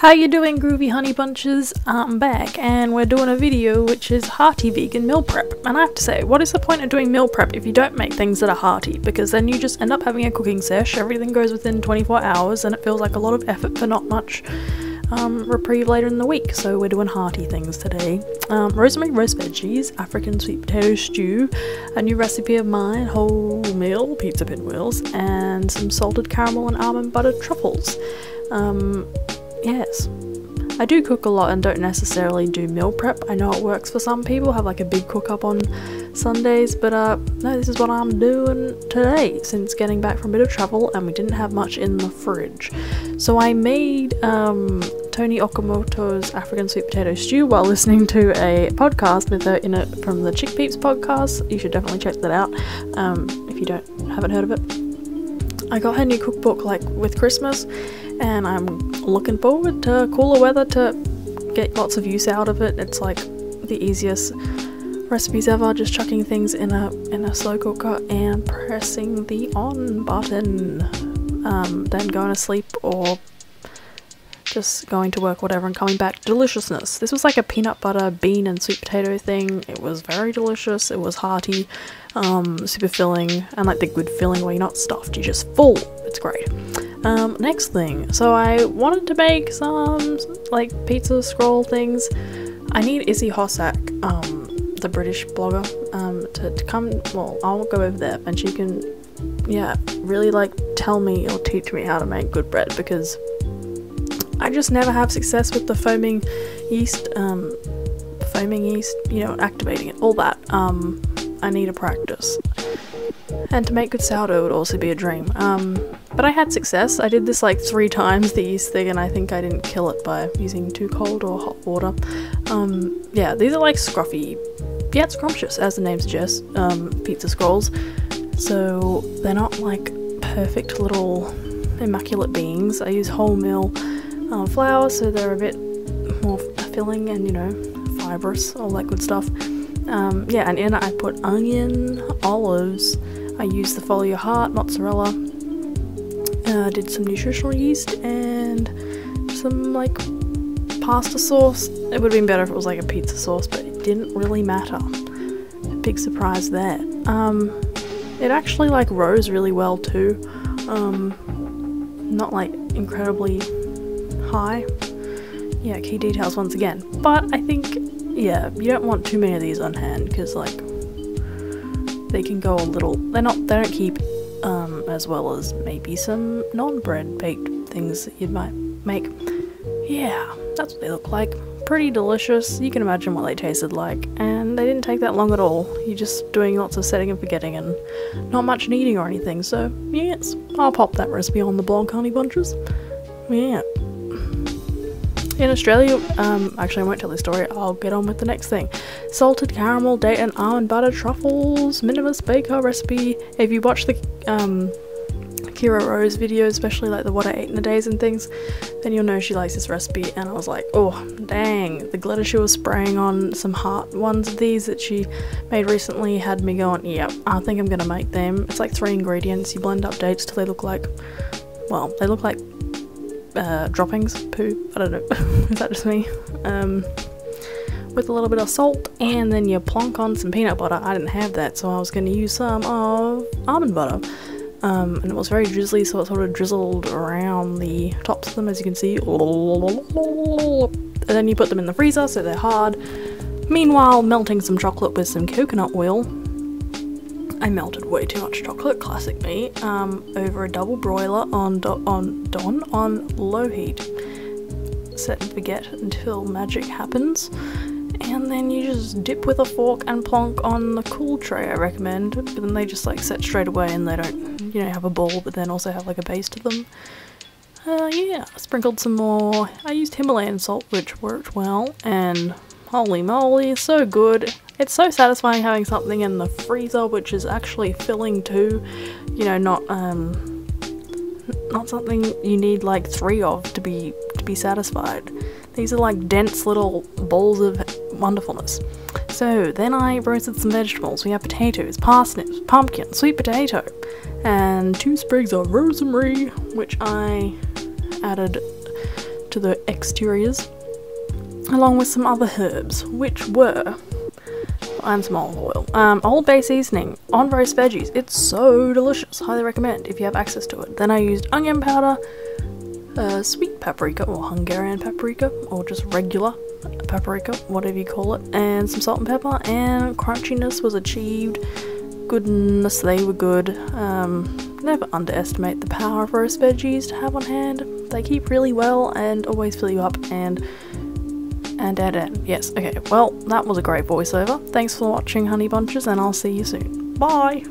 How you doing, groovy honey bunches? I'm back and we're doing a video which is hearty vegan meal prep. And I have to say, what is the point of doing meal prep if you don't make things that are hearty? Because then you just end up having a cooking sesh, everything goes within 24 hours and it feels like a lot of effort for not much reprieve later in the week. So we're doing hearty things today. Rosemary roast veggies, African sweet potato stew, a new recipe of mine, wholemeal pizza pinwheels, and some salted caramel and almond butter truffles. Yes, I do cook a lot and don't necessarily do meal prep. I know it works for some people, have like a big cook up on Sundays, but no, this is what I'm doing today since getting back from a bit of travel and we didn't have much in the fridge. So I made Tony Okamoto's African sweet potato stew while listening to a podcast with her in it from the Chick Peeps podcast. You should definitely check that out if you haven't heard of it. I got her new cookbook like with Christmas and I'm looking forward to cooler weather to get lots of use out of it. It's like the easiest recipes ever, just chucking things in a slow cooker and pressing the on button, then going to sleep or just going to work, whatever, and coming back. Deliciousness. This was like a peanut butter, bean and sweet potato thing. It was very delicious. It was hearty, super filling, and like the good filling where you're not stuffed, you're just full. It's great. Next thing, so I wanted to make some like pizza scroll things. I need Izzy Hossack, the British blogger, to come. Well, I'll go over there and she can, yeah, really like tell me or teach me how to make good bread, because I just never have success with the foaming yeast, you know, activating it, all that. I need to practice. And to make good sourdough would also be a dream. But I had success. I did this like 3 times, the yeast thing, and I think I didn't kill it by using too cold or hot water. Yeah, these are like scruffy, yeah, scrumptious, as the name suggests, pizza scrolls. So they're not like perfect little immaculate beings. I use wholemeal flour, so they're a bit more filling and, you know, fibrous, all that good stuff. Yeah, and in it I put onion, olives, I used the folio heart, mozzarella, did some nutritional yeast and some like pasta sauce. It would have been better if it was like a pizza sauce, but it didn't really matter. Big surprise there. It actually like rose really well too. Not like incredibly high. Yeah, key details once again. But I think, yeah, you don't want too many of these on hand because like they can go a little, they don't keep as well as maybe some non-bread baked things that you might make. Yeah, that's what they look like. Pretty delicious. You can imagine what they tasted like, and they didn't take that long at all. You're just doing lots of setting and forgetting and not much kneading or anything, so yes, I'll pop that recipe on the blog, honey bunches. Yeah. In Australia, actually I won't tell this story, I'll get on with the next thing. Salted caramel, date and almond butter truffles, minimalist baker recipe. If you watch the Kira Rose videos, especially like the what I ate in the days and things, then you'll know she likes this recipe. And I was like, oh dang, the glitter she was spraying on some heart ones of these that she made recently had me going, yep, I think I'm gonna make them. It's like 3 ingredients, you blend up dates till they look like, well, they look like droppings, poo, I don't know, is that just me? With a little bit of salt, and then you plonk on some peanut butter. I didn't have that, so I was going to use some of almond butter, and it was very drizzly, so it sort of drizzled around the tops of them, as you can see, and then you put them in the freezer so they're hard. Meanwhile, melting some chocolate with some coconut oil. I melted way too much chocolate, classic me, over a double broiler on low heat. Set and forget until magic happens, and then you just dip with a fork and plonk on the cool tray, I recommend, but then they just like set straight away and they don't, you know, have a ball but then also have like a base to them. Yeah, I sprinkled some more, I used Himalayan salt which worked well, and holy moly, so good. It's so satisfying having something in the freezer which is actually filling too, you know, not something you need like 3 of to be satisfied. These are like dense little balls of wonderfulness. So then I roasted some vegetables. We have potatoes, parsnips, pumpkin, sweet potato, and 2 sprigs of rosemary, which I added to the exteriors, along with some other herbs, which were, and some olive oil, Old Bay seasoning on roast veggies. It's so delicious. Highly recommend if you have access to it. Then I used onion powder, sweet paprika or Hungarian paprika, or just regular paprika, whatever you call it, and some salt and pepper, and crunchiness was achieved. Goodness, they were good. Never underestimate the power of roast veggies to have on hand. They keep really well and always fill you up, and yes, okay, well, that was a great voiceover. Thanks for watching, honey bunches, and I'll see you soon. Bye!